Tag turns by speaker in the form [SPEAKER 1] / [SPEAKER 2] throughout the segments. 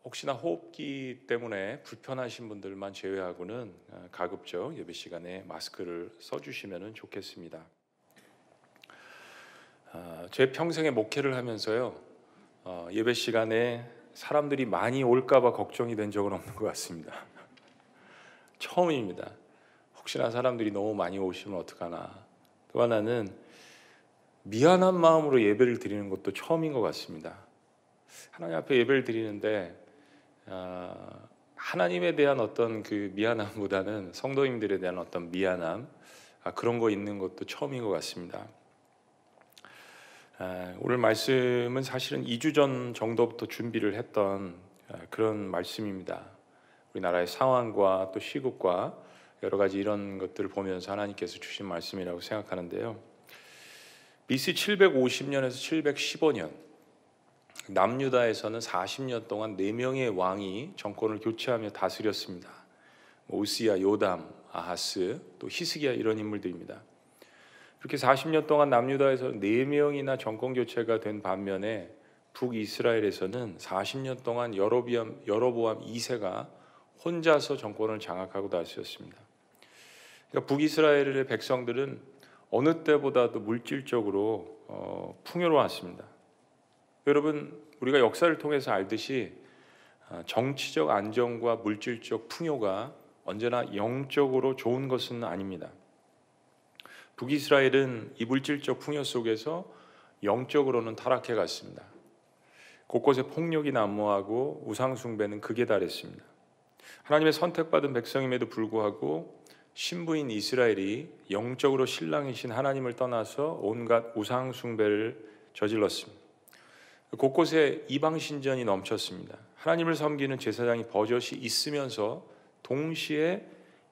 [SPEAKER 1] 혹시나 호흡기 때문에 불편하신 분들만 제외하고는 가급적 예배 시간에 마스크를 써주시면 좋겠습니다. 제 평생의 목회를 하면서요, 예배 시간에 사람들이 많이 올까봐 걱정이 된 적은 없는 것 같습니다. 처음입니다. 혹시나 사람들이 너무 많이 오시면 어떡하나. 또 하나는 미안한 마음으로 예배를 드리는 것도 처음인 것 같습니다. 하나님 앞에 예배를 드리는데 하나님에 대한 어떤 그 미안함보다는 성도님들에 대한 어떤 미안함, 그런 거 있는 것도 처음인 것 같습니다. 오늘 말씀은 사실은 2주 전 정도부터 준비를 했던 그런 말씀입니다. 우리나라의 상황과 또 시국과 여러 가지 이런 것들을 보면서 하나님께서 주신 말씀이라고 생각하는데요. BC 750년에서 715년 남유다에서는 40년 동안 4명의 왕이 정권을 교체하며 다스렸습니다. 우시야, 요담, 아하스, 또 히스기야, 이런 인물들입니다. 이렇게 40년 동안 남유다에서 4명이나 정권 교체가 된 반면에 북이스라엘에서는 40년 동안 여로보암 2세가 혼자서 정권을 장악하고 다스렸습니다. 그러니까 북이스라엘의 백성들은 어느 때보다도 물질적으로 풍요로웠습니다. 여러분, 우리가 역사를 통해서 알듯이 정치적 안정과 물질적 풍요가 언제나 영적으로 좋은 것은 아닙니다. 북이스라엘은 이 물질적 풍요 속에서 영적으로는 타락해 갔습니다. 곳곳에 폭력이 난무하고 우상숭배는 극에 달했습니다. 하나님의 선택받은 백성임에도 불구하고 신부인 이스라엘이 영적으로 신랑이신 하나님을 떠나서 온갖 우상숭배를 저질렀습니다. 곳곳에 이방 신전이 넘쳤습니다. 하나님을 섬기는 제사장이 버젓이 있으면서 동시에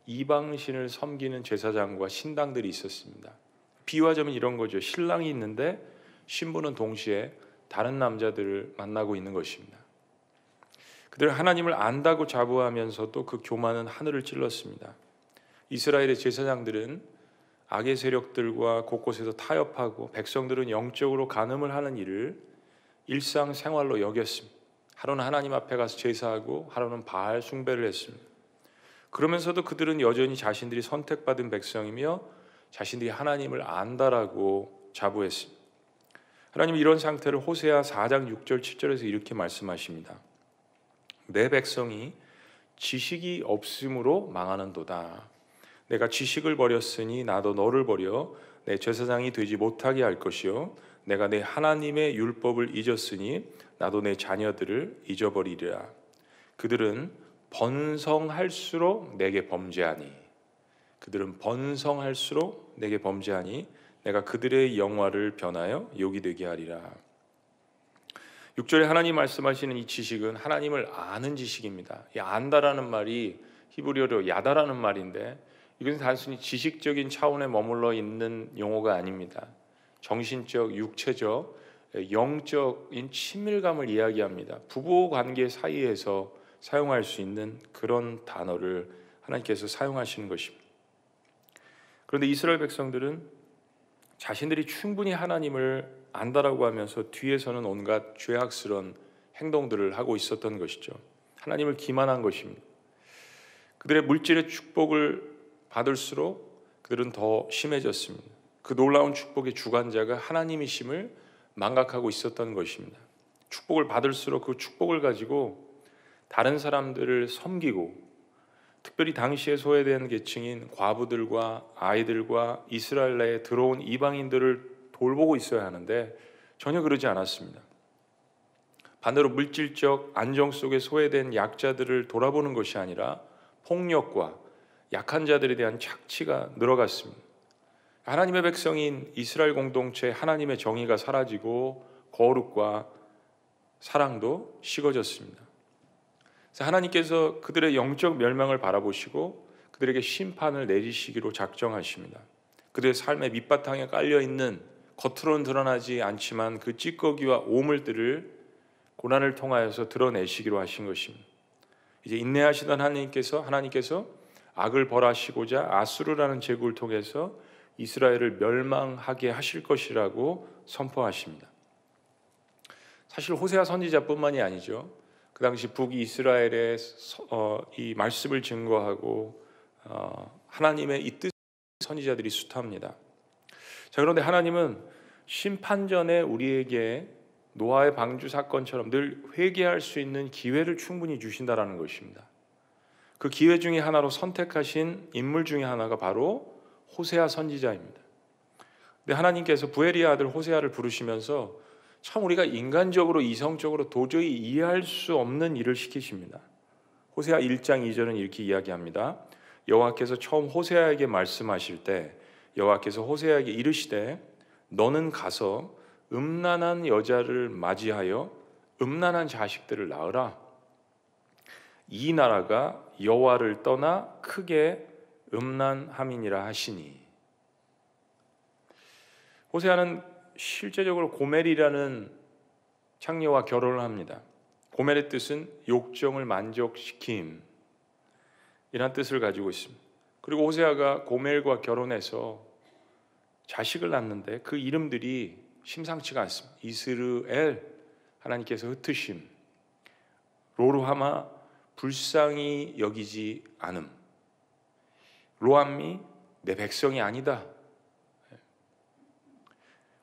[SPEAKER 1] 이방신을 섬기는 제사장과 신당들이 있었습니다. 비유하자면 이런 거죠. 신랑이 있는데 신부는 동시에 다른 남자들을 만나고 있는 것입니다. 그들은 하나님을 안다고 자부하면서도 그 교만은 하늘을 찔렀습니다. 이스라엘의 제사장들은 악의 세력들과 곳곳에서 타협하고 백성들은 영적으로 간음을 하는 일을 일상생활로 여겼습니다. 하루는 하나님 앞에 가서 제사하고 하루는 바알 숭배를 했습니다. 그러면서도 그들은 여전히 자신들이 선택받은 백성이며 자신들이 하나님을 안다라고 자부했습니다. 하나님은 이런 상태를 호세아 4장 6절 7절에서 이렇게 말씀하십니다. 내 백성이 지식이 없음으로 망하는도다. 내가 지식을 버렸으니 나도 너를 버려 내 제사장이 되지 못하게 할 것이요 내가 내 하나님의 율법을 잊었으니 나도 내 자녀들을 잊어버리리라. 그들은 번성할수록 내게 범죄하니 내가 그들의 영화를 변하여 욕이 되게 하리라. 6절에 하나님 말씀하시는 이 지식은 하나님을 아는 지식입니다. 이 안다라는 말이 히브리어로 야다라는 말인데 이것은 단순히 지식적인 차원에 머물러 있는 용어가 아닙니다. 정신적, 육체적, 영적인 친밀감을 이야기합니다. 부부 관계 사이에서 사용할 수 있는 그런 단어를 하나님께서 사용하시는 것입니다. 그런데 이스라엘 백성들은 자신들이 충분히 하나님을 안다라고 하면서 뒤에서는 온갖 죄악스러운 행동들을 하고 있었던 것이죠. 하나님을 기만한 것입니다. 그들의 물질의 축복을 받을수록 그들은 더 심해졌습니다. 그 놀라운 축복의 주관자가 하나님이심을 망각하고 있었던 것입니다. 축복을 받을수록 그 축복을 가지고 다른 사람들을 섬기고, 특별히 당시에 소외된 계층인 과부들과 아이들과 이스라엘 내에 들어온 이방인들을 돌보고 있어야 하는데 전혀 그러지 않았습니다. 반대로 물질적 안정 속에 소외된 약자들을 돌아보는 것이 아니라 폭력과 약한 자들에 대한 착취가 늘어갔습니다. 하나님의 백성인 이스라엘 공동체에 하나님의 정의가 사라지고 거룩과 사랑도 식어졌습니다. 그래서 하나님께서 그들의 영적 멸망을 바라보시고 그들에게 심판을 내리시기로 작정하십니다. 그들의 삶의 밑바탕에 깔려있는 겉으로는 드러나지 않지만 그 찌꺼기와 오물들을 고난을 통하여서 드러내시기로 하신 것입니다. 이제 인내하시던 하나님께서 악을 벌하시고자 아수르라는 제국을 통해서 이스라엘을 멸망하게 하실 것이라고 선포하십니다. 사실 호세아 선지자뿐만이 아니죠. 그 당시 북이스라엘의 이 말씀을 증거하고 하나님의 이 뜻 선지자들이 숱합니다. 자, 그런데 하나님은 심판 전에 우리에게 노아의 방주 사건처럼 늘 회개할 수 있는 기회를 충분히 주신다라는 것입니다. 그 기회 중에 하나로 선택하신 인물 중에 하나가 바로 호세아 선지자입니다. 근데 하나님께서 부엘리의 아들 호세아를 부르시면서 참 우리가 인간적으로 이성적으로 도저히 이해할 수 없는 일을 시키십니다. 호세아 1장 2절은 이렇게 이야기합니다. 여호와께서 처음 호세아에게 말씀하실 때 여호와께서 호세아에게 이르시되 너는 가서 음란한 여자를 맞이하여 음란한 자식들을 낳으라. 이 나라가 여호와를 떠나 크게 음란함이니라 하시니. 호세아는 실제적으로 고멜이라는 창녀와 결혼을 합니다. 고멜의 뜻은 욕정을 만족시킴 이란 뜻을 가지고 있습니다. 그리고 호세아가 고멜과 결혼해서 자식을 낳는데 그 이름들이 심상치가 않습니다. 이스르엘, 하나님께서 흩으심, 로루하마, 불쌍히 여기지 않음, 로암미, 내 백성이 아니다.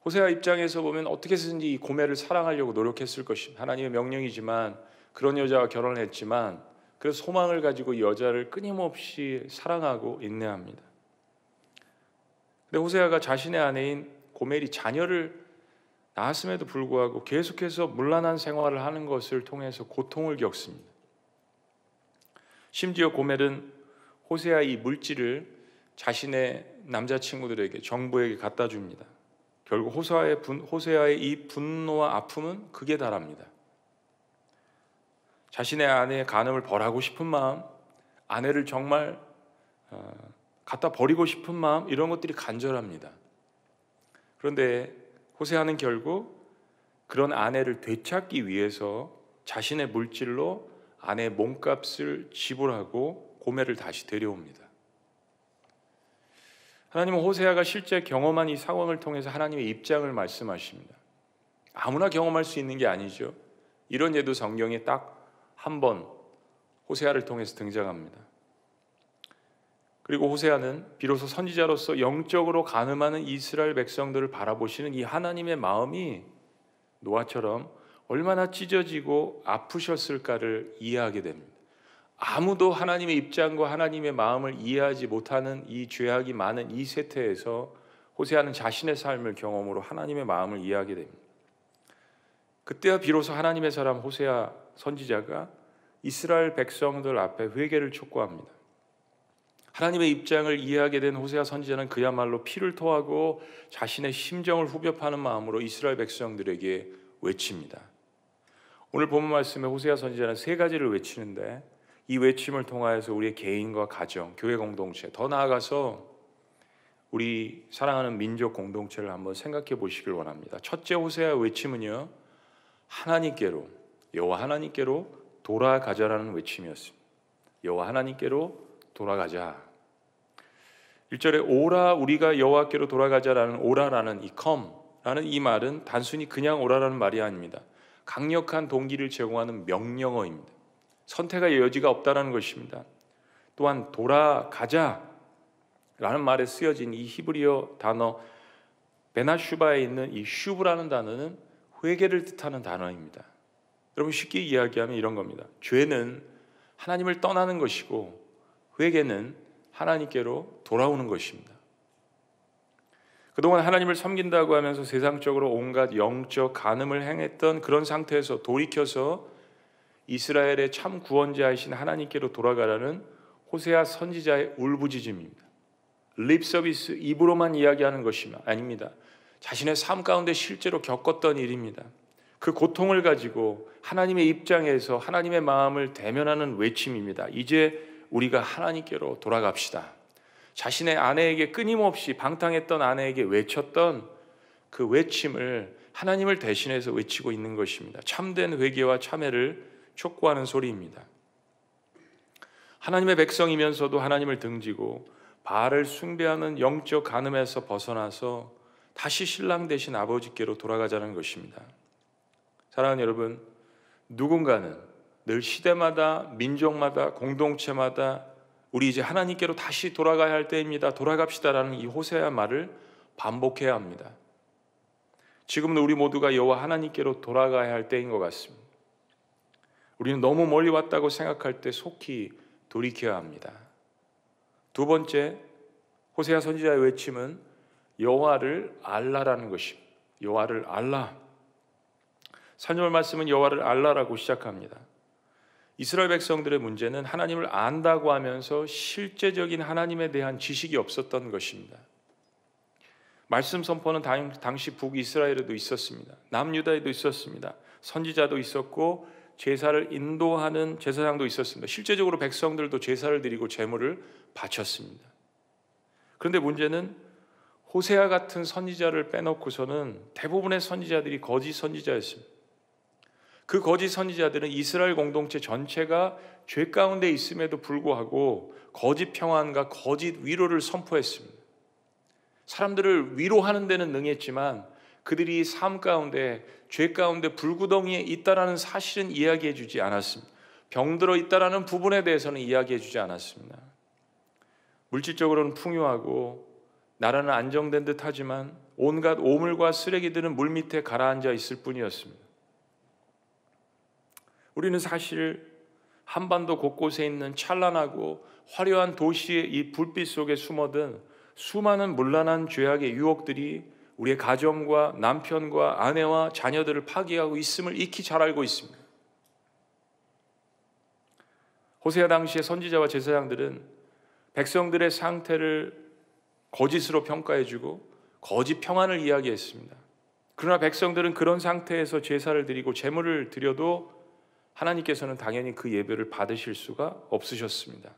[SPEAKER 1] 호세아 입장에서 보면 어떻게 해서든지 이 고멜을 사랑하려고 노력했을 것입니다. 하나님의 명령이지만 그런 여자와 결혼을 했지만 그래서 소망을 가지고 이 여자를 끊임없이 사랑하고 인내합니다. 근데 호세아가 자신의 아내인 고멜이 자녀를 낳았음에도 불구하고 계속해서 문란한 생활을 하는 것을 통해서 고통을 겪습니다. 심지어 고멜은 호세아의 이 물질을 자신의 남자친구들에게, 정부에게 갖다 줍니다. 결국 호세아의 이 분노와 아픔은 극에 달합니다. 자신의 아내의 간음을 벌하고 싶은 마음, 아내를 정말 갖다 버리고 싶은 마음, 이런 것들이 간절합니다. 그런데 호세아는 결국 그런 아내를 되찾기 위해서 자신의 물질로 아내의 몸값을 지불하고 고멜을 다시 데려옵니다. 하나님은 호세아가 실제 경험한 이 상황을 통해서 하나님의 입장을 말씀하십니다. 아무나 경험할 수 있는 게 아니죠. 이런 예도 성경에 딱 한 번 호세아를 통해서 등장합니다. 그리고 호세아는 비로소 선지자로서 영적으로 간음하는 이스라엘 백성들을 바라보시는 이 하나님의 마음이 노아처럼 얼마나 찢어지고 아프셨을까를 이해하게 됩니다. 아무도 하나님의 입장과 하나님의 마음을 이해하지 못하는 이 죄악이 많은 이 세태에서 호세아는 자신의 삶을 경험으로 하나님의 마음을 이해하게 됩니다. 그때야 비로소 하나님의 사람 호세아 선지자가 이스라엘 백성들 앞에 회개를 촉구합니다. 하나님의 입장을 이해하게 된 호세아 선지자는 그야말로 피를 토하고 자신의 심정을 후벼 파는 마음으로 이스라엘 백성들에게 외칩니다. 오늘 본문 말씀에 호세아 선지자는 세 가지를 외치는데 이 외침을 통하여서 우리의 개인과 가정, 교회 공동체, 더 나아가서 우리 사랑하는 민족 공동체를 한번 생각해 보시길 원합니다. 첫째 호세아 외침은요, 하나님께로, 여호와 하나님께로 돌아가자라는 외침이었습니다. 여호와 하나님께로 돌아가자. 1절에 오라 우리가 여호와께로 돌아가자라는 오라라는 이 come라는 이 말은 단순히 그냥 오라라는 말이 아닙니다. 강력한 동기를 제공하는 명령어입니다. 선택의 여지가 없다는 것입니다. 또한 돌아가자라는 말에 쓰여진 이 히브리어 단어 베나슈바에 있는 이 슈브라는 단어는 회개를 뜻하는 단어입니다. 여러분 쉽게 이야기하면 이런 겁니다. 죄는 하나님을 떠나는 것이고 회개는 하나님께로 돌아오는 것입니다. 그동안 하나님을 섬긴다고 하면서 세상적으로 온갖 영적 간음을 행했던 그런 상태에서 돌이켜서 이스라엘의 참 구원자이신 하나님께로 돌아가라는 호세아 선지자의 울부짖음입니다. 립 서비스, 입으로만 이야기하는 것이 아닙니다. 자신의 삶 가운데 실제로 겪었던 일입니다. 그 고통을 가지고 하나님의 입장에서 하나님의 마음을 대면하는 외침입니다. 이제 우리가 하나님께로 돌아갑시다. 자신의 아내에게 끊임없이 방탕했던 아내에게 외쳤던 그 외침을 하나님을 대신해서 외치고 있는 것입니다. 참된 회개와 참회를 촉구하는 소리입니다. 하나님의 백성이면서도 하나님을 등지고 바알을 숭배하는 영적 간음에서 벗어나서 다시 신랑 되신 아버지께로 돌아가자는 것입니다. 사랑하는 여러분, 누군가는 늘 시대마다, 민족마다, 공동체마다 우리 이제 하나님께로 다시 돌아가야 할 때입니다. 돌아갑시다라는 이 호세아 말을 반복해야 합니다. 지금은 우리 모두가 여호와 하나님께로 돌아가야 할 때인 것 같습니다. 우리는 너무 멀리 왔다고 생각할 때 속히 돌이켜야 합니다. 두 번째, 호세아 선지자의 외침은 여호와를 알라라는 것입니다. 여호와를 알라. 3절 말씀은 여호와를 알라라고 시작합니다. 이스라엘 백성들의 문제는 하나님을 안다고 하면서 실제적인 하나님에 대한 지식이 없었던 것입니다. 말씀 선포는 당시 북이스라엘에도 있었습니다. 남유다에도 있었습니다. 선지자도 있었고 제사를 인도하는 제사장도 있었습니다. 실제적으로 백성들도 제사를 드리고 제물을 바쳤습니다. 그런데 문제는 호세아 같은 선지자를 빼놓고서는 대부분의 선지자들이 거짓 선지자였습니다. 그 거짓 선지자들은 이스라엘 공동체 전체가 죄 가운데 있음에도 불구하고 거짓 평안과 거짓 위로를 선포했습니다. 사람들을 위로하는 데는 능했지만 그들이 삶 가운데, 죄 가운데 불구덩이에 있다라는 사실은 이야기해 주지 않았습니다. 병들어 있다라는 부분에 대해서는 이야기해 주지 않았습니다. 물질적으로는 풍요하고 나라는 안정된 듯 하지만 온갖 오물과 쓰레기들은 물밑에 가라앉아 있을 뿐이었습니다. 우리는 사실 한반도 곳곳에 있는 찬란하고 화려한 도시의 이 불빛 속에 숨어든 수많은 문란한 죄악의 유혹들이 우리의 가정과 남편과 아내와 자녀들을 파괴하고 있음을 익히 잘 알고 있습니다. 호세아 당시의 선지자와 제사장들은 백성들의 상태를 거짓으로 평가해주고 거짓 평안을 이야기했습니다. 그러나 백성들은 그런 상태에서 제사를 드리고 제물을 드려도 하나님께서는 당연히 그 예배를 받으실 수가 없으셨습니다.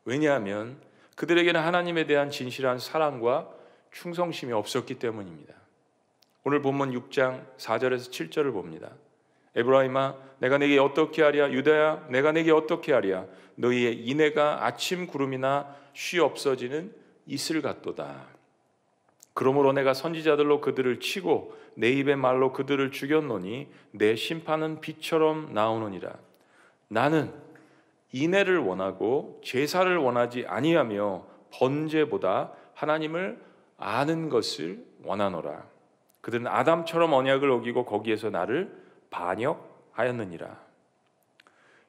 [SPEAKER 1] 왜냐하면 그들에게는 하나님에 대한 진실한 사랑과 충성심이 없었기 때문입니다. 오늘 본문 6장 4절에서 7절을 봅니다. 에브라임아 내가 내게 어떻게 하랴, 유다야 내가 내게 어떻게 하랴, 너희의 인애가 아침 구름이나 쉬 없어지는 이슬 같도다. 그러므로 내가 선지자들로 그들을 치고 내 입의 말로 그들을 죽였노니 내 심판은 비처럼 나오느니라. 나는 인애를 원하고 제사를 원하지 아니하며 번제보다 하나님을 아는 것을 원하노라. 그들은 아담처럼 언약을 어기고 거기에서 나를 반역하였느니라.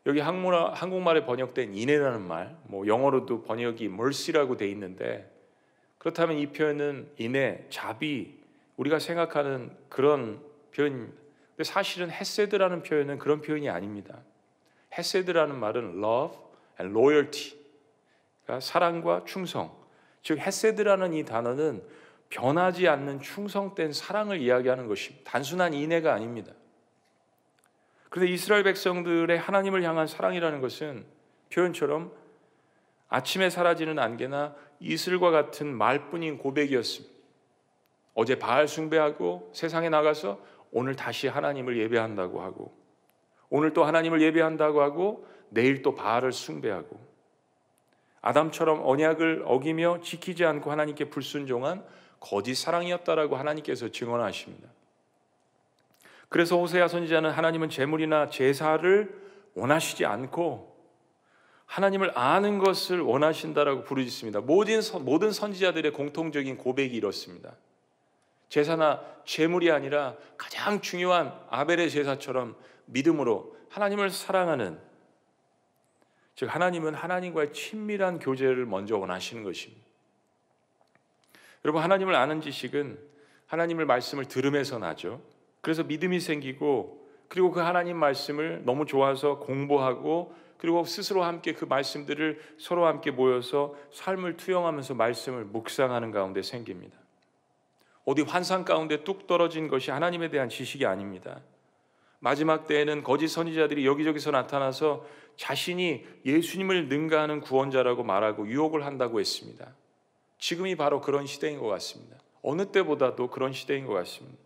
[SPEAKER 1] 여기 한국말에 번역된 인애라는 말, 영어로도 번역이 mercy라고 돼 있는데, 그렇다면 이 표현은 인애, 자비, 우리가 생각하는 그런 표현입니다. 근데 사실은 헤세드라는 표현은 그런 표현이 아닙니다. 헤세드라는 말은 love and loyalty, 그러니까 사랑과 충성. 즉 헤세드라는 이 단어는 변하지 않는 충성된 사랑을 이야기하는 것입니다. 단순한 인애가 아닙니다. 그런데 이스라엘 백성들의 하나님을 향한 사랑이라는 것은 표현처럼 아침에 사라지는 안개나 이슬과 같은 말뿐인 고백이었습니다. 어제 바알 숭배하고 세상에 나가서 오늘 다시 하나님을 예배한다고 하고, 오늘 또 하나님을 예배한다고 하고 내일 또 바알을 숭배하고, 아담처럼 언약을 어기며 지키지 않고 하나님께 불순종한 거짓 사랑이었다라고 하나님께서 증언하십니다. 그래서 호세아 선지자는 하나님은 제물이나 제사를 원하시지 않고 하나님을 아는 것을 원하신다라고 부르짖습니다. 모든 선지자들의 공통적인 고백이 이렇습니다. 제사나 제물이 아니라 가장 중요한 아벨의 제사처럼 믿음으로 하나님을 사랑하는, 즉 하나님은 하나님과의 친밀한 교제를 먼저 원하시는 것입니다. 여러분, 하나님을 아는 지식은 하나님의 말씀을 들음에서 나죠. 그래서 믿음이 생기고, 그리고 그 하나님 말씀을 너무 좋아서 공부하고, 그리고 스스로 함께 그 말씀들을 서로 함께 모여서 삶을 투영하면서 말씀을 묵상하는 가운데 생깁니다. 어디 환상 가운데 뚝 떨어진 것이 하나님에 대한 지식이 아닙니다. 마지막 때에는 거짓 선지자들이 여기저기서 나타나서 자신이 예수님을 능가하는 구원자라고 말하고 유혹을 한다고 했습니다. 지금이 바로 그런 시대인 것 같습니다. 어느 때보다도 그런 시대인 것 같습니다.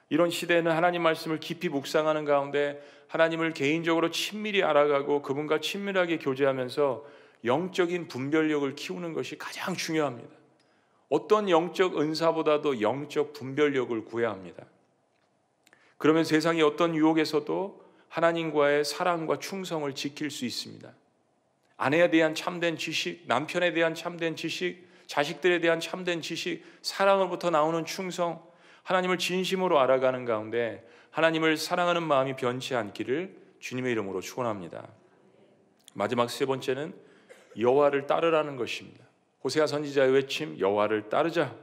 [SPEAKER 1] 이런 시대에는 하나님 말씀을 깊이 묵상하는 가운데 하나님을 개인적으로 친밀히 알아가고 그분과 친밀하게 교제하면서 영적인 분별력을 키우는 것이 가장 중요합니다. 어떤 영적 은사보다도 영적 분별력을 구해야 합니다. 그러면 세상의 어떤 유혹에서도 하나님과의 사랑과 충성을 지킬 수 있습니다. 아내에 대한 참된 지식, 남편에 대한 참된 지식, 자식들에 대한 참된 지식, 사랑으로부터 나오는 충성, 하나님을 진심으로 알아가는 가운데 하나님을 사랑하는 마음이 변치 않기를 주님의 이름으로 축원합니다. 마지막 세 번째는 여호와를 따르라는 것입니다. 호세아 선지자의 외침, 여호와를 따르자.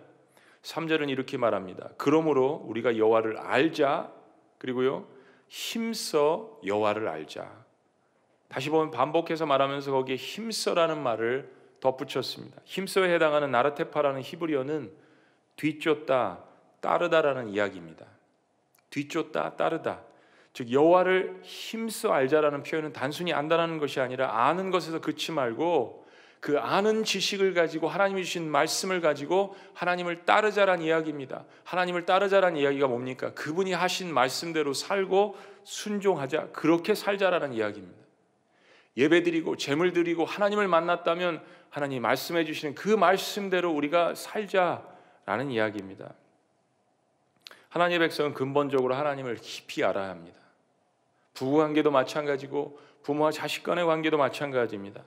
[SPEAKER 1] 3절은 이렇게 말합니다. 그러므로 우리가 여호와를 알자. 그리고요, 힘써 여호와를 알자. 다시 보면 반복해서 말하면서 거기에 힘써라는 말을 덧붙였습니다. 힘써에 해당하는 나르테파라는 히브리어는 뒤쫓다, 따르다라는 이야기입니다. 뒤쫓다, 따르다. 즉 여호와를 힘써 알자라는 표현은 단순히 안다라는 것이 아니라 아는 것에서 그치 말고 그 아는 지식을 가지고 하나님이 주신 말씀을 가지고 하나님을 따르자란 이야기입니다. 하나님을 따르자란 이야기가 뭡니까? 그분이 하신 말씀대로 살고 순종하자, 그렇게 살자라는 이야기입니다. 예배드리고 재물 드리고 하나님을 만났다면 하나님이 말씀해 주시는 그 말씀대로 우리가 살자라는 이야기입니다. 하나님의 백성은 근본적으로 하나님을 깊이 알아야 합니다. 부부관계도 마찬가지고 부모와 자식 간의 관계도 마찬가지입니다.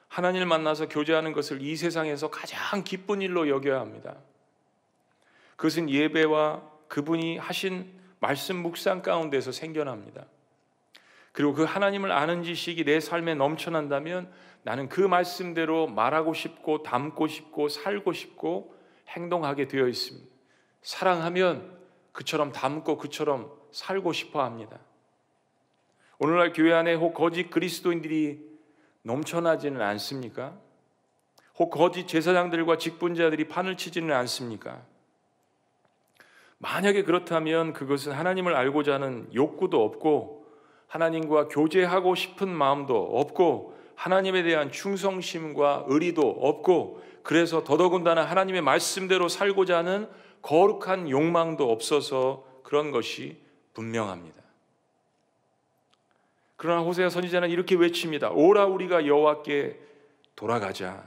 [SPEAKER 1] 하나님을 만나서 교제하는 것을 이 세상에서 가장 기쁜 일로 여겨야 합니다. 그것은 예배와 그분이 하신 말씀 묵상 가운데서 생겨납니다. 그리고 그 하나님을 아는 지식이 내 삶에 넘쳐난다면 나는 그 말씀대로 말하고 싶고 담고 싶고 살고 싶고 행동하게 되어 있습니다. 사랑하면 그처럼 담고 그처럼 살고 싶어 합니다. 오늘날 교회 안에 혹 거짓 그리스도인들이 넘쳐나지는 않습니까? 혹 거짓 제사장들과 직분자들이 판을 치지는 않습니까? 만약에 그렇다면 그것은 하나님을 알고자 하는 욕구도 없고 하나님과 교제하고 싶은 마음도 없고 하나님에 대한 충성심과 의리도 없고 그래서 더더군다나 하나님의 말씀대로 살고자 하는 거룩한 욕망도 없어서 그런 것이 분명합니다. 그러나 호세아 선지자는 이렇게 외칩니다. 오라 우리가 여호와께 돌아가자.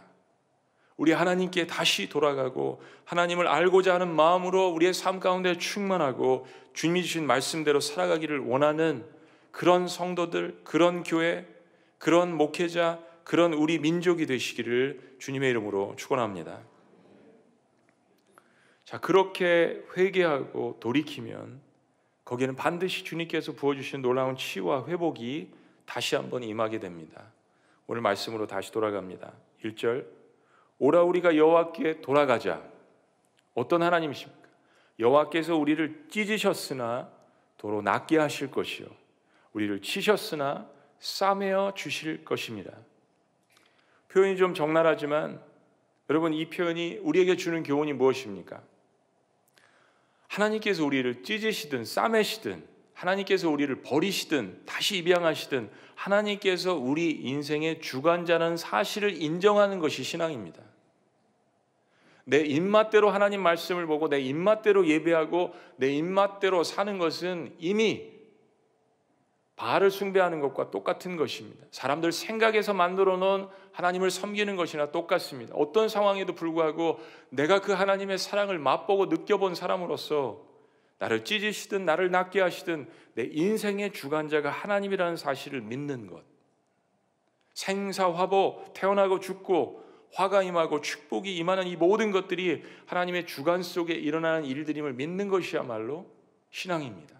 [SPEAKER 1] 우리 하나님께 다시 돌아가고 하나님을 알고자 하는 마음으로 우리의 삶 가운데 충만하고 주님이 주신 말씀대로 살아가기를 원하는 그런 성도들, 그런 교회, 그런 목회자, 그런 우리 민족이 되시기를 주님의 이름으로 축원합니다. 자, 그렇게 회개하고 돌이키면 거기에는 반드시 주님께서 부어주신 놀라운 치유와 회복이 다시 한번 임하게 됩니다. 오늘 말씀으로 다시 돌아갑니다. 1절, 오라 우리가 여호와께 돌아가자. 어떤 하나님이십니까? 여호와께서 우리를 찢으셨으나 도로 낫게 하실 것이요 우리를 치셨으나 싸매어 주실 것입니다. 표현이 좀 적나라하지만 여러분, 이 표현이 우리에게 주는 교훈이 무엇입니까? 하나님께서 우리를 찢으시든 싸매시든 하나님께서 우리를 버리시든 다시 입양하시든 하나님께서 우리 인생의 주관자라는 사실을 인정하는 것이 신앙입니다. 내 입맛대로 하나님 말씀을 보고 내 입맛대로 예배하고 내 입맛대로 사는 것은 이미 바알을 숭배하는 것과 똑같은 것입니다. 사람들 생각에서 만들어 놓은 하나님을 섬기는 것이나 똑같습니다. 어떤 상황에도 불구하고 내가 그 하나님의 사랑을 맛보고 느껴본 사람으로서 나를 찢으시든 나를 낫게 하시든 내 인생의 주관자가 하나님이라는 사실을 믿는 것, 생사화보, 태어나고 죽고 화가 임하고 축복이 임하는 이 모든 것들이 하나님의 주관 속에 일어나는 일들임을 믿는 것이야말로 신앙입니다.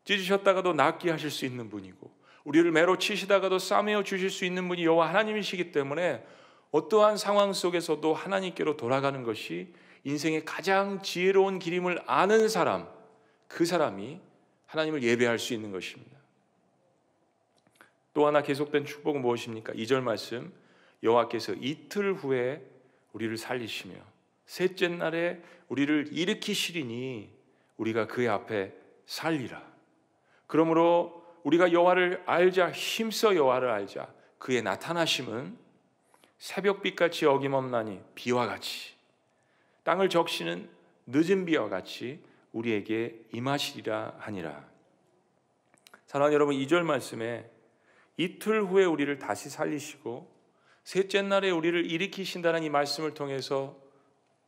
[SPEAKER 1] 찢으셨다가도 낫게 하실 수 있는 분이고 우리를 매로 치시다가도 싸매어 주실 수 있는 분이 여호와 하나님이시기 때문에 어떠한 상황 속에서도 하나님께로 돌아가는 것이 인생의 가장 지혜로운 길임을 아는 사람, 그 사람이 하나님을 예배할 수 있는 것입니다. 또 하나 계속된 축복은 무엇입니까? 2절 말씀, 여호와께서 이틀 후에 우리를 살리시며 셋째 날에 우리를 일으키시리니 우리가 그의 앞에 살리라. 그러므로 우리가 여호와를 알자, 힘써 여호와를 알자. 그의 나타나심은 새벽빛같이 어김없나니 비와 같이 땅을 적시는 늦은 비와 같이 우리에게 임하시리라 하니라. 사랑하는 여러분, 2절 말씀에 이틀 후에 우리를 다시 살리시고 셋째 날에 우리를 일으키신다는 이 말씀을 통해서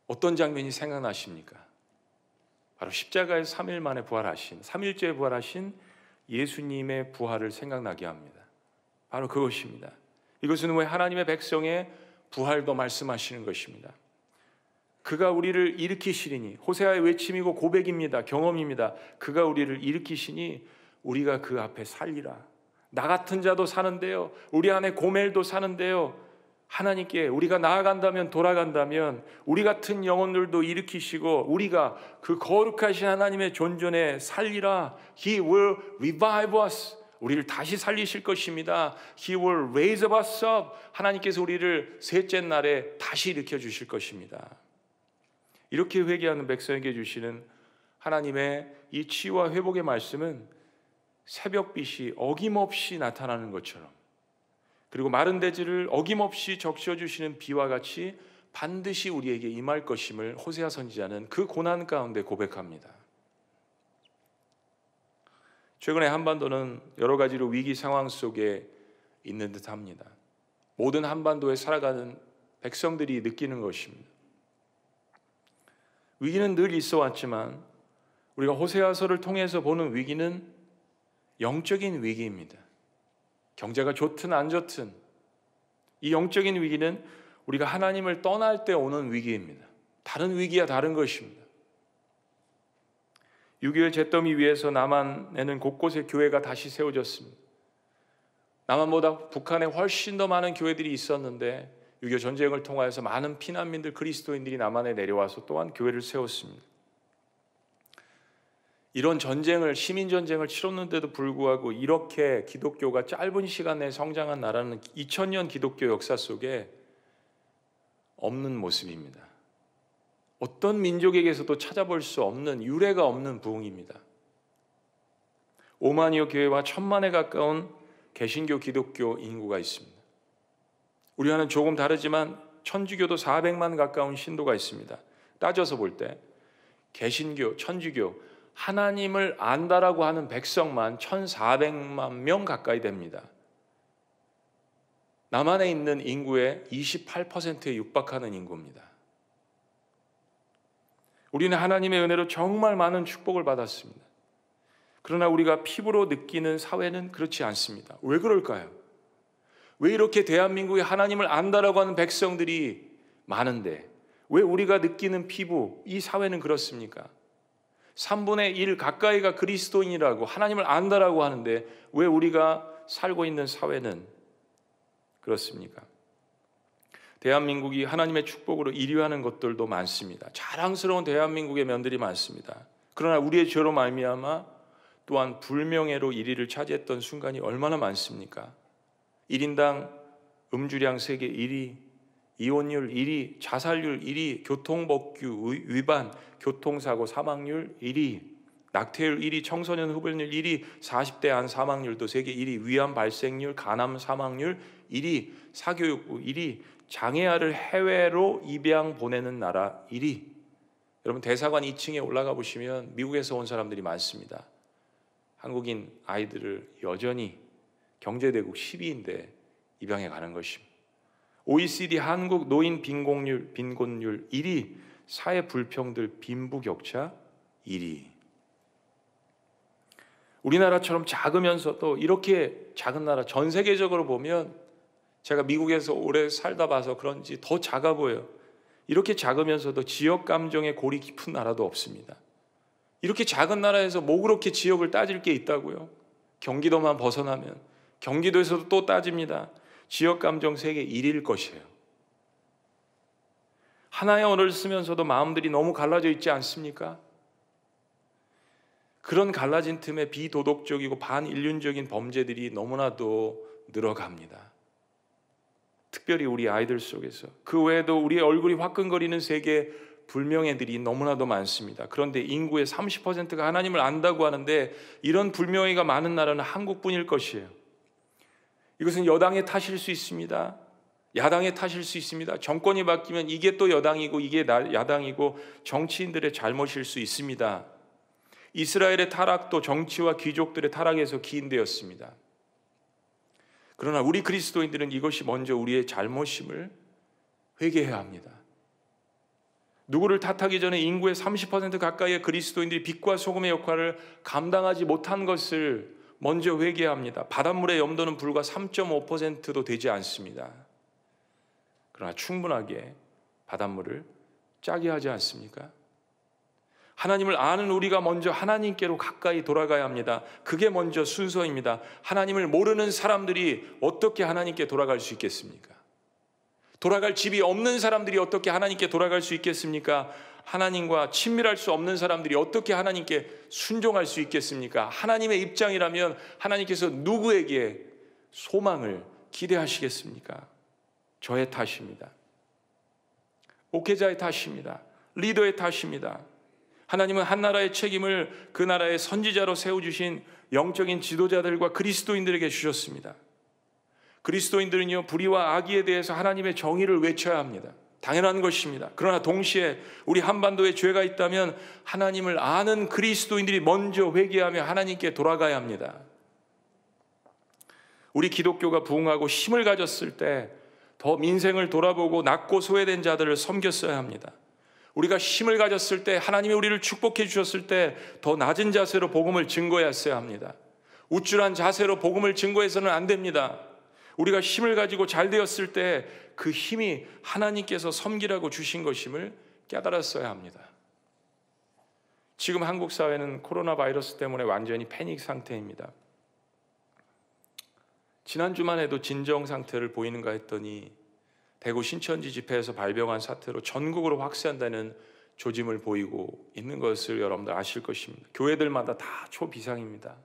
[SPEAKER 1] 어떤 장면이 생각나십니까? 바로 십자가에서 3일 만에 부활하신, 3일째에 부활하신 예수님의 부활을 생각나게 합니다. 바로 그것입니다. 이것은 왜 하나님의 백성의 부활도 말씀하시는 것입니다. 그가 우리를 일으키시리니, 호세아의 외침이고 고백입니다. 경험입니다. 그가 우리를 일으키시니 우리가 그 앞에 살리라. 나 같은 자도 사는데요, 우리 안에 고멜도 사는데요, 하나님께 우리가 나아간다면, 돌아간다면 우리 같은 영혼들도 일으키시고 우리가 그 거룩하신 하나님의 존전에 살리라. He will revive us. 우리를 다시 살리실 것입니다. He will raise us up. 하나님께서 우리를 셋째 날에 다시 일으켜 주실 것입니다. 이렇게 회개하는 백성에게 주시는 하나님의 이 치유와 회복의 말씀은 새벽빛이 어김없이 나타나는 것처럼, 그리고 마른 대지를 어김없이 적셔주시는 비와 같이 반드시 우리에게 임할 것임을 호세아 선지자는 그 고난 가운데 고백합니다. 최근에 한반도는 여러 가지로 위기 상황 속에 있는 듯합니다. 모든 한반도에 살아가는 백성들이 느끼는 것입니다. 위기는 늘 있어 왔지만 우리가 호세아서를 통해서 보는 위기는 영적인 위기입니다. 경제가 좋든 안 좋든 이 영적인 위기는 우리가 하나님을 떠날 때 오는 위기입니다. 다른 위기야 다른 것입니다. 6.25의 잿더미 위에서 남한에는 곳곳에 교회가 다시 세워졌습니다. 남한보다 북한에 훨씬 더 많은 교회들이 있었는데 6.25 전쟁을 통하여서 많은 피난민들, 그리스도인들이 남한에 내려와서 또한 교회를 세웠습니다. 이런 전쟁을, 시민전쟁을 치렀는데도 불구하고 이렇게 기독교가 짧은 시간 내에 성장한 나라는 2000년 기독교 역사 속에 없는 모습입니다. 어떤 민족에게서도 찾아볼 수 없는, 유례가 없는 부흥입니다. 5만여 교회와 1000만에 가까운 개신교 기독교 인구가 있습니다. 우리와는 조금 다르지만 천주교도 400만 가까운 신도가 있습니다. 따져서 볼 때 개신교, 천주교, 하나님을 안다라고 하는 백성만 1400만 명 가까이 됩니다. 남한에 있는 인구의 28%에 육박하는 인구입니다. 우리는 하나님의 은혜로 정말 많은 축복을 받았습니다. 그러나 우리가 피부로 느끼는 사회는 그렇지 않습니다. 왜 그럴까요? 왜 이렇게 대한민국에 하나님을 안다라고 하는 백성들이 많은데 왜 우리가 느끼는 피부, 이 사회는 그렇습니까? 3분의 1 가까이가 그리스도인이라고 하나님을 안다라고 하는데 왜 우리가 살고 있는 사회는 그렇습니까? 대한민국이 하나님의 축복으로 이류하는 것들도 많습니다. 자랑스러운 대한민국의 면들이 많습니다. 그러나 우리의 죄로 말미암아 또한 불명예로 1위를 차지했던 순간이 얼마나 많습니까? 1인당 음주량 세계 1위, 이혼율 1위, 자살률 1위, 교통법규 위반, 교통사고 사망률 1위, 낙태율 1위, 청소년 흡연율 1위, 40대 안 사망률도 세계 1위, 위암 발생률, 간암 사망률 1위, 사교육부 1위, 장애아를 해외로 입양 보내는 나라 1위. 여러분 대사관 2층에 올라가 보시면 미국에서 온 사람들이 많습니다. 한국인 아이들을 여전히 경제대국 10위인데 입양해 가는 것입니다. OECD 한국 노인 빈곤율 1위, 사회 불평등 빈부격차 1위. 우리나라처럼 작으면서도 이렇게 작은 나라, 전 세계적으로 보면 제가 미국에서 오래 살다 봐서 그런지 더 작아 보여요. 이렇게 작으면서도 지역 감정의 골이 깊은 나라도 없습니다. 이렇게 작은 나라에서 뭐 그렇게 지역을 따질 게 있다고요? 경기도만 벗어나면 경기도에서도 또 따집니다. 지역 감정 세계 1위일 것이에요. 하나의 언어를 쓰면서도 마음들이 너무 갈라져 있지 않습니까? 그런 갈라진 틈에 비도덕적이고 반인륜적인 범죄들이 너무나도 늘어갑니다. 특별히 우리 아이들 속에서. 그 외에도 우리의 얼굴이 화끈거리는 세계 불명예들이 너무나도 많습니다. 그런데 인구의 30%가 하나님을 안다고 하는데 이런 불명예가 많은 나라는 한국뿐일 것이에요. 이것은 여당의 탓일 수 있습니다. 야당의 탓일 수 있습니다. 정권이 바뀌면 이게 또 여당이고 이게 야당이고 정치인들의 잘못일 수 있습니다. 이스라엘의 타락도 정치와 귀족들의 타락에서 기인되었습니다. 그러나 우리 그리스도인들은 이것이 먼저 우리의 잘못임을 회개해야 합니다. 누구를 탓하기 전에 인구의 30% 가까이의 그리스도인들이 빛과 소금의 역할을 감당하지 못한 것을 먼저 회개합니다. 바닷물의 염도는 불과 3.5%도 되지 않습니다. 그러나 충분하게 바닷물을 짜게 하지 않습니까? 하나님을 아는 우리가 먼저 하나님께로 가까이 돌아가야 합니다. 그게 먼저 순서입니다. 하나님을 모르는 사람들이 어떻게 하나님께 돌아갈 수 있겠습니까? 돌아갈 집이 없는 사람들이 어떻게 하나님께 돌아갈 수 있겠습니까? 하나님과 친밀할 수 없는 사람들이 어떻게 하나님께 순종할 수 있겠습니까? 하나님의 입장이라면 하나님께서 누구에게 소망을 기대하시겠습니까? 저의 탓입니다. 목회자의 탓입니다. 리더의 탓입니다. 하나님은 한 나라의 책임을 그 나라의 선지자로 세워주신 영적인 지도자들과 그리스도인들에게 주셨습니다. 그리스도인들은요, 불의와 악의에 대해서 하나님의 정의를 외쳐야 합니다. 당연한 것입니다. 그러나 동시에 우리 한반도에 죄가 있다면 하나님을 아는 그리스도인들이 먼저 회개하며 하나님께 돌아가야 합니다. 우리 기독교가 부흥하고 힘을 가졌을 때 더 민생을 돌아보고 낮고 소외된 자들을 섬겼어야 합니다. 우리가 힘을 가졌을 때, 하나님이 우리를 축복해 주셨을 때 더 낮은 자세로 복음을 증거했어야 합니다. 우쭐한 자세로 복음을 증거해서는 안 됩니다. 우리가 힘을 가지고 잘 되었을 때 그 힘이 하나님께서 섬기라고 주신 것임을 깨달았어야 합니다. 지금 한국 사회는 코로나 바이러스 때문에 완전히 패닉 상태입니다. 지난주만 해도 진정 상태를 보이는가 했더니 대구 신천지 집회에서 발병한 사태로 전국으로 확산되는 조짐을 보이고 있는 것을 여러분들 아실 것입니다. 교회들마다 다 초비상입니다.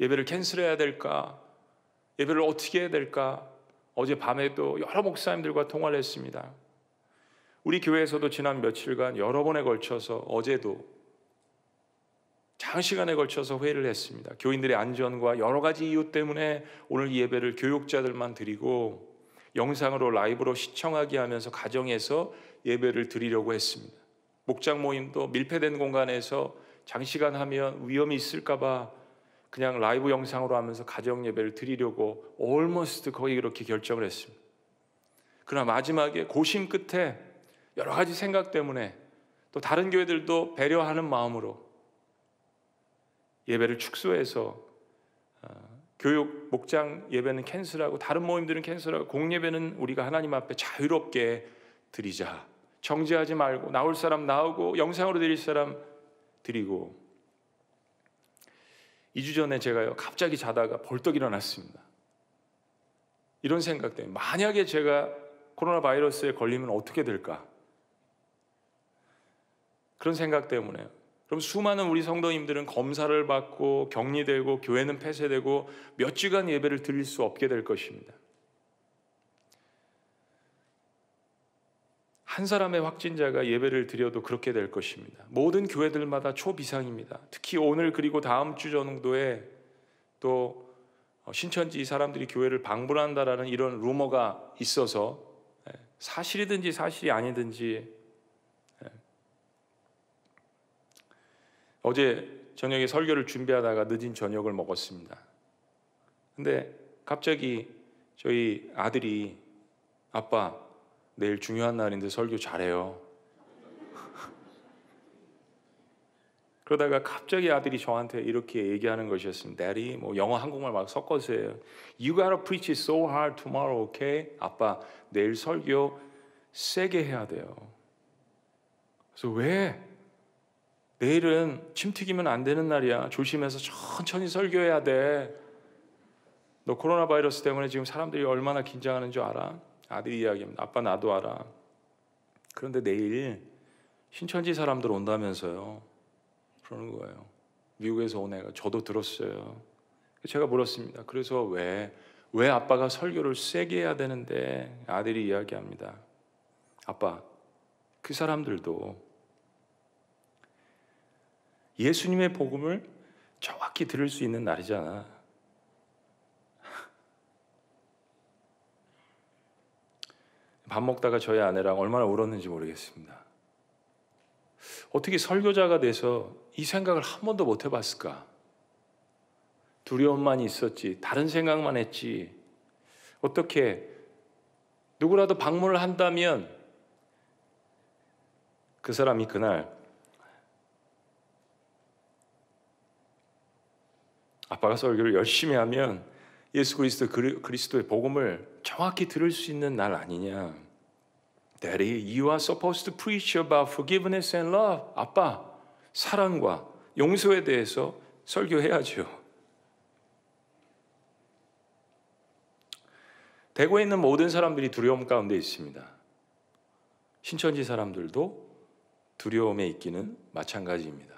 [SPEAKER 1] 예배를 캔슬해야 될까? 예배를 어떻게 해야 될까? 어제 밤에도 여러 목사님들과 통화를 했습니다. 우리 교회에서도 지난 며칠간 여러 번에 걸쳐서, 어제도 장시간에 걸쳐서 회의를 했습니다. 교인들의 안전과 여러 가지 이유 때문에 오늘 이 예배를 교육자들만 드리고 영상으로 라이브로 시청하게 하면서 가정에서 예배를 드리려고 했습니다. 목장 모임도 밀폐된 공간에서 장시간 하면 위험이 있을까 봐 그냥 라이브 영상으로 하면서 가정 예배를 드리려고 almost 거의 그렇게 결정을 했습니다. 그러나 마지막에 고심 끝에 여러 가지 생각 때문에 또 다른 교회들도 배려하는 마음으로 예배를 축소해서 교육 목장 예배는 캔슬하고 다른 모임들은 캔슬하고 공예배는 우리가 하나님 앞에 자유롭게 드리자. 정죄하지 말고 나올 사람 나오고 영상으로 드릴 사람 드리고. 2주 전에 제가요 갑자기 자다가 벌떡 일어났습니다. 이런 생각 때문에 만약에 제가 코로나 바이러스에 걸리면 어떻게 될까? 그런 생각 때문에요. 그럼 수많은 우리 성도님들은 검사를 받고 격리되고 교회는 폐쇄되고 몇 주간 예배를 드릴 수 없게 될 것입니다. 한 사람의 확진자가 예배를 드려도 그렇게 될 것입니다. 모든 교회들마다 초비상입니다. 특히 오늘 그리고 다음 주 정도에 또 신천지 사람들이 교회를 방불한다라는 이런 루머가 있어서 사실이든지 사실이 아니든지 어제 저녁에 설교를 준비하다가 늦은 저녁을 먹었습니다. 근데 갑자기 저희 아들이 아빠 내일 중요한 날인데 설교 잘해요. 그러다가 갑자기 아들이 저한테 이렇게 얘기하는 것이었습니다. Daddy, 뭐 영어 한국말 막 섞어서 해요. You gotta preach it so hard tomorrow, okay? 아빠 내일 설교 세게 해야 돼요. 그래서 왜? 내일은 침 튀기면 안 되는 날이야. 조심해서 천천히 설교해야 돼. 너 코로나 바이러스 때문에 지금 사람들이 얼마나 긴장하는 줄 알아? 아들이 이야기합니다. 아빠 나도 알아. 그런데 내일 신천지 사람들 온다면서요. 그러는 거예요. 미국에서 온 애가. 저도 들었어요. 제가 물었습니다. 그래서 왜 아빠가 설교를 세게 해야 되는데? 아들이 이야기합니다. 아빠, 그 사람들도 예수님의 복음을 정확히 들을 수 있는 날이잖아. 밥 먹다가 저희 아내랑 얼마나 울었는지 모르겠습니다. 어떻게 설교자가 돼서 이 생각을 한 번도 못 해봤을까? 두려움만 있었지, 다른 생각만 했지. 어떻게 누구라도 방문을 한다면 그 사람이 그날 아빠가 설교를 열심히 하면 예수 그리스도의 복음을 정확히 들을 수 있는 날 아니냐. Daddy, you are supposed to preach about forgiveness and love. 아빠, 사랑과 용서에 대해서 설교해야죠. 대구에 있는 모든 사람들이 두려움 가운데 있습니다. 신천지 사람들도 두려움에 있기는 마찬가지입니다.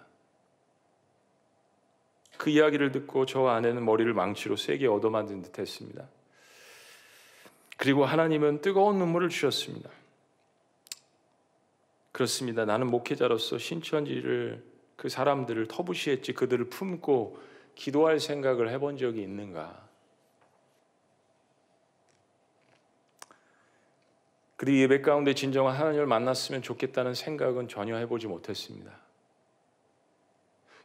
[SPEAKER 1] 그 이야기를 듣고 저 아내는 머리를 망치로 세게 얻어맞은 듯 했습니다. 그리고 하나님은 뜨거운 눈물을 주셨습니다. 그렇습니다. 나는 목회자로서 신천지를, 그 사람들을 터부시했지 그들을 품고 기도할 생각을 해본 적이 있는가? 그들이 예배 가운데 진정한 하나님을 만났으면 좋겠다는 생각은 전혀 해보지 못했습니다.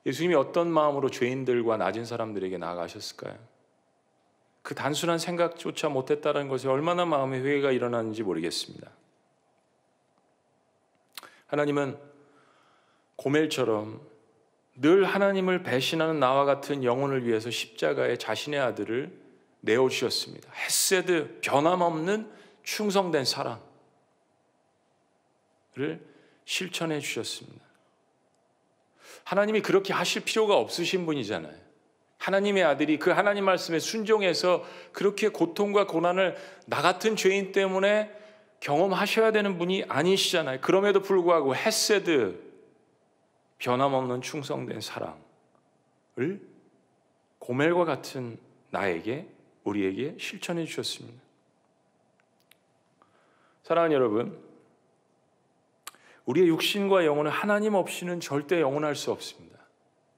[SPEAKER 1] 예수님이 어떤 마음으로 죄인들과 낮은 사람들에게 나아가셨을까요? 그 단순한 생각조차 못했다는 것에 얼마나 마음의 회개가 일어나는지 모르겠습니다. 하나님은 고멜처럼 늘 하나님을 배신하는 나와 같은 영혼을 위해서 십자가에 자신의 아들을 내어주셨습니다. 헤세드, 변함없는 충성된 사랑을 실천해 주셨습니다. 하나님이 그렇게 하실 필요가 없으신 분이잖아요. 하나님의 아들이 그 하나님 말씀에 순종해서 그렇게 고통과 고난을 나 같은 죄인 때문에 경험하셔야 되는 분이 아니시잖아요. 그럼에도 불구하고 헤세드, 변함없는 충성된 사랑을 고멜과 같은 나에게, 우리에게 실천해 주셨습니다. 사랑하는 여러분, 우리의 육신과 영혼은 하나님 없이는 절대 영원할 수 없습니다.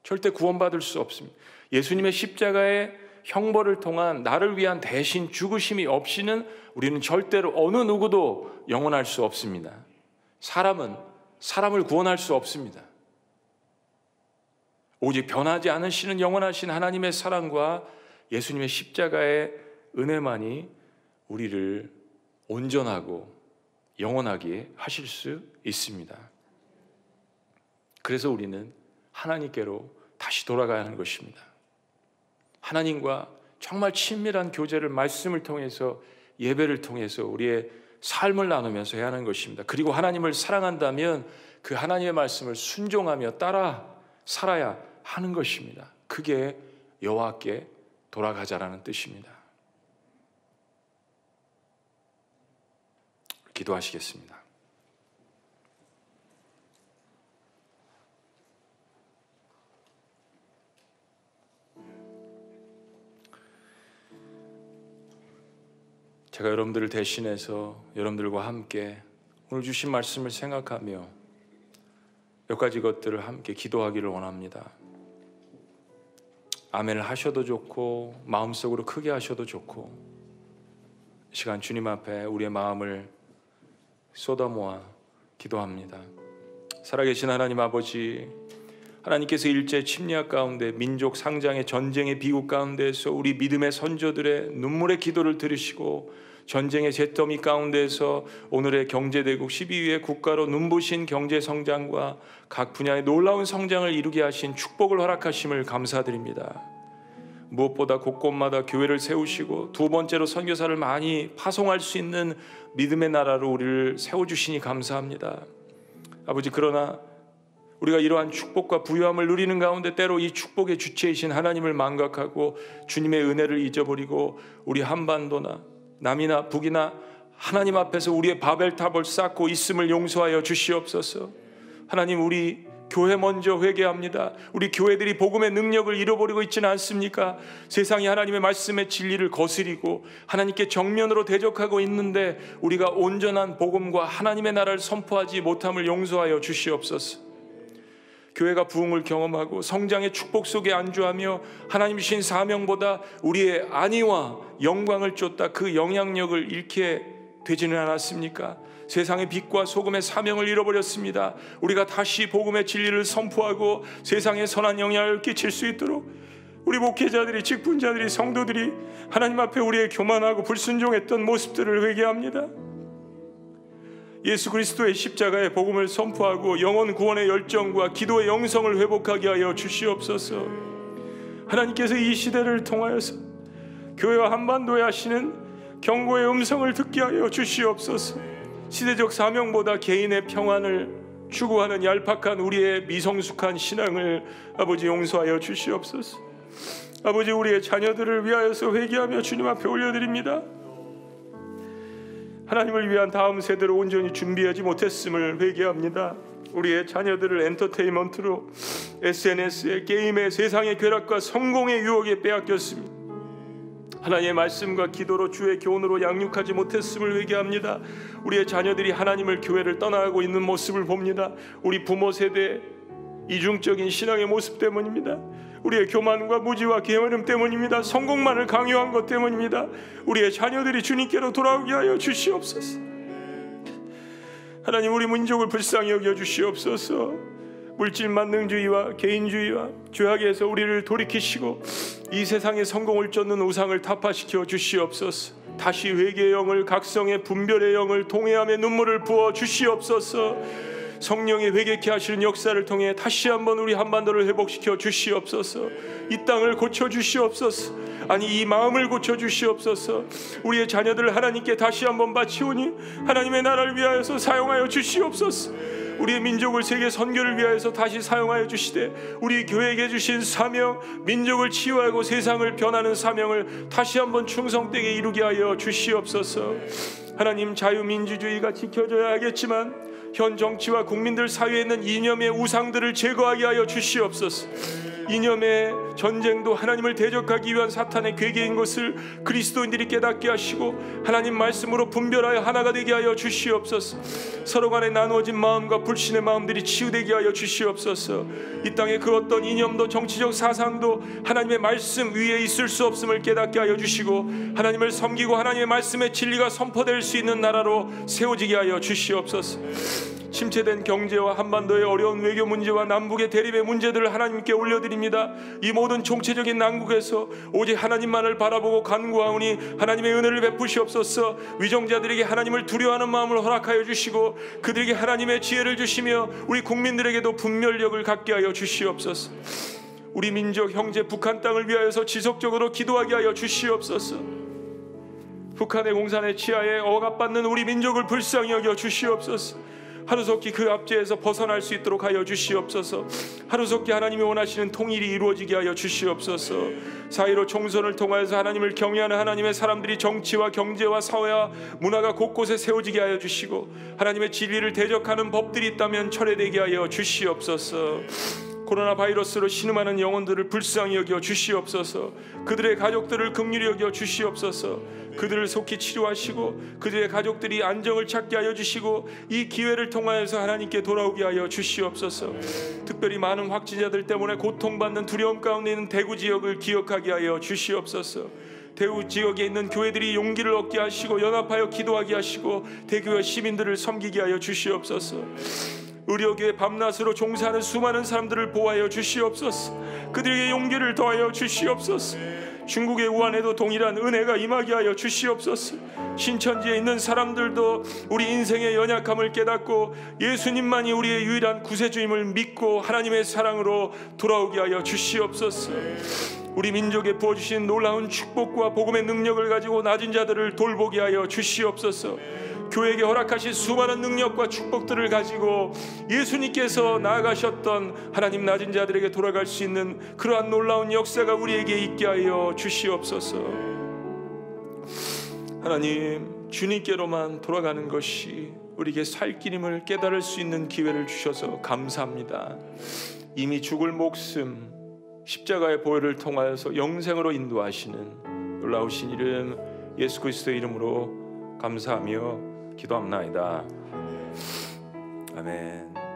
[SPEAKER 1] 절대 구원받을 수 없습니다. 예수님의 십자가의 형벌을 통한 나를 위한 대신 죽으심이 없이는 우리는 절대로 어느 누구도 영원할 수 없습니다. 사람은 사람을 구원할 수 없습니다. 오직 변하지 않으시는 영원하신 하나님의 사랑과 예수님의 십자가의 은혜만이 우리를 온전하고 영원하게 하실 수 있습니다. 그래서 우리는 하나님께로 다시 돌아가야 하는 것입니다. 하나님과 정말 친밀한 교제를 말씀을 통해서, 예배를 통해서 우리의 삶을 나누면서 해야 하는 것입니다. 그리고 하나님을 사랑한다면 그 하나님의 말씀을 순종하며 따라 살아야 하는 것입니다. 그게 여호와께 돌아가자라는 뜻입니다. 기도하시겠습니다. 제가 여러분들을 대신해서 여러분들과 함께 오늘 주신 말씀을 생각하며 몇 가지 것들을 함께 기도하기를 원합니다. 아멘을 하셔도 좋고 마음속으로 크게 하셔도 좋고, 이 시간 주님 앞에 우리의 마음을 쏟아모아 기도합니다. 살아계신 하나님 아버지, 하나님께서 일제 침략 가운데 민족 상장의 전쟁의 비극 가운데서 우리 믿음의 선조들의 눈물의 기도를 들으시고 전쟁의 잿더미 가운데서 오늘의 경제대국 12위의 국가로 눈부신 경제 성장과 각 분야의 놀라운 성장을 이루게 하신 축복을 허락하심을 감사드립니다. 무엇보다 곳곳마다 교회를 세우시고 두 번째로 선교사를 많이 파송할 수 있는 믿음의 나라로 우리를 세워주시니 감사합니다. 아버지, 그러나 우리가 이러한 축복과 부유함을 누리는 가운데 때로 이 축복의 주체이신 하나님을 망각하고 주님의 은혜를 잊어버리고 우리 한반도나 남이나 북이나 하나님 앞에서 우리의 바벨탑을 쌓고 있음을 용서하여 주시옵소서. 하나님, 우리 교회 먼저 회개합니다. 우리 교회들이 복음의 능력을 잃어버리고 있지는 않습니까? 세상이 하나님의 말씀의 진리를 거스리고 하나님께 정면으로 대적하고 있는데 우리가 온전한 복음과 하나님의 나라를 선포하지 못함을 용서하여 주시옵소서. 교회가 부흥을 경험하고 성장의 축복 속에 안주하며 하나님 주신 사명보다 우리의 안위와 영광을 쫓다 그 영향력을 잃게 되지는 않았습니까? 세상의 빛과 소금의 사명을 잃어버렸습니다. 우리가 다시 복음의 진리를 선포하고 세상에 선한 영향을 끼칠 수 있도록 우리 목회자들이, 직분자들이, 성도들이 하나님 앞에 우리의 교만하고 불순종했던 모습들을 회개합니다. 예수 그리스도의 십자가의 복음을 선포하고 영혼 구원의 열정과 기도의 영성을 회복하게 하여 주시옵소서. 하나님께서 이 시대를 통하여서 교회와 한반도에 하시는 경고의 음성을 듣게 하여 주시옵소서. 시대적 사명보다 개인의 평안을 추구하는 얄팍한 우리의 미성숙한 신앙을 아버지 용서하여 주시옵소서. 아버지, 우리의 자녀들을 위하여서 회개하며 주님 앞에 올려드립니다. 하나님을 위한 다음 세대를 온전히 준비하지 못했음을 회개합니다. 우리의 자녀들을 엔터테인먼트로 SNS에, 게임에, 세상의 쾌락과 성공의 유혹에 빼앗겼습니다. 하나님의 말씀과 기도로 주의 교훈으로 양육하지 못했음을 회개합니다. 우리의 자녀들이 하나님을, 교회를 떠나가고 있는 모습을 봅니다. 우리 부모 세대 이중적인 신앙의 모습 때문입니다. 우리의 교만과 무지와 게으름 때문입니다. 성공만을 강요한 것 때문입니다. 우리의 자녀들이 주님께로 돌아오게 하여 주시옵소서. 하나님, 우리 민족을 불쌍히 여겨 주시옵소서. 물질 만능주의와 개인주의와 죄악에서 우리를 돌이키시고 이 세상의 성공을 쫓는 우상을 타파시켜 주시옵소서. 다시 회개의 영을, 각성의 분별의 영을, 통회함의 눈물을 부어 주시옵소서. 성령의 회개케 하시는 역사를 통해 다시 한번 우리 한반도를 회복시켜 주시옵소서. 이 땅을 고쳐 주시옵소서. 아니, 이 마음을 고쳐 주시옵소서. 우리의 자녀들을 하나님께 다시 한번 바치오니 하나님의 나라를 위하여서 사용하여 주시옵소서. 우리의 민족을 세계 선교를 위하여서 다시 사용하여 주시되 우리 교회에게 주신 사명, 민족을 치유하고 세상을 변하는 사명을 다시 한번 충성되게 이루게 하여 주시옵소서. 하나님, 자유민주주의가 지켜져야 하겠지만 현 정치와 국민들 사이에 있는 이념의 우상들을 제거하게 하여 주시옵소서. 이념의 전쟁도 하나님을 대적하기 위한 사탄의 괴계인 것을 그리스도인들이 깨닫게 하시고 하나님 말씀으로 분별하여 하나가 되게 하여 주시옵소서. 서로 간에 나누어진 마음과 불신의 마음들이 치유되게 하여 주시옵소서. 이 땅에 그 어떤 이념도 정치적 사상도 하나님의 말씀 위에 있을 수 없음을 깨닫게 하여 주시고 하나님을 섬기고 하나님의 말씀의 진리가 선포될 수 있는 나라로 세워지게 하여 주시옵소서. 침체된 경제와 한반도의 어려운 외교 문제와 남북의 대립의 문제들을 하나님께 올려드립니다. 이 모든 총체적인 난국에서 오직 하나님만을 바라보고 간구하오니 하나님의 은혜를 베푸시옵소서. 위정자들에게 하나님을 두려워하는 마음을 허락하여 주시고 그들에게 하나님의 지혜를 주시며 우리 국민들에게도 분별력을 갖게 하여 주시옵소서. 우리 민족 형제 북한 땅을 위하여서 지속적으로 기도하게 하여 주시옵소서. 북한의 공산의 치하에 억압받는 우리 민족을 불쌍히 여겨 주시옵소서. 하루속히 그 압제에서 벗어날 수 있도록 하여 주시옵소서. 하루속히 하나님이 원하시는 통일이 이루어지게 하여 주시옵소서. 4.15 총선을 통하여서 하나님을 경외하는 하나님의 사람들이 정치와 경제와 사회와 문화가 곳곳에 세워지게 하여 주시고 하나님의 진리를 대적하는 법들이 있다면 철회되게 하여 주시옵소서. 코로나 바이러스로 신음하는 영혼들을 불쌍히 여겨 주시옵소서. 그들의 가족들을 긍휼히 여겨 주시옵소서. 그들을 속히 치료하시고 그들의 가족들이 안정을 찾게 하여 주시고 이 기회를 통하여서 하나님께 돌아오게 하여 주시옵소서. 특별히 많은 확진자들 때문에 고통받는 두려움 가운데 있는 대구 지역을 기억하게 하여 주시옵소서. 대구 지역에 있는 교회들이 용기를 얻게 하시고 연합하여 기도하게 하시고 대교회 시민들을 섬기게 하여 주시옵소서. 의료계의 밤낮으로 종사하는 수많은 사람들을 보호하여 주시옵소서. 그들에게 용기를 더하여 주시옵소서. 중국의 우한에도 동일한 은혜가 임하게 하여 주시옵소서. 신천지에 있는 사람들도 우리 인생의 연약함을 깨닫고 예수님만이 우리의 유일한 구세주임을 믿고 하나님의 사랑으로 돌아오게 하여 주시옵소서. 우리 민족에 부어주신 놀라운 축복과 복음의 능력을 가지고 낮은 자들을 돌보게 하여 주시옵소서. 교회에게 허락하신 수많은 능력과 축복들을 가지고 예수님께서 나아가셨던 하나님 낮은 자들에게 돌아갈 수 있는 그러한 놀라운 역사가 우리에게 있게 하여 주시옵소서. 하나님, 주님께로만 돌아가는 것이 우리에게 살 길임을 깨달을 수 있는 기회를 주셔서 감사합니다. 이미 죽을 목숨 십자가의 보혈을 통하여서 영생으로 인도하시는 놀라우신 이름 예수 그리스도의 이름으로 감사하며 기도합나이다. 아멘.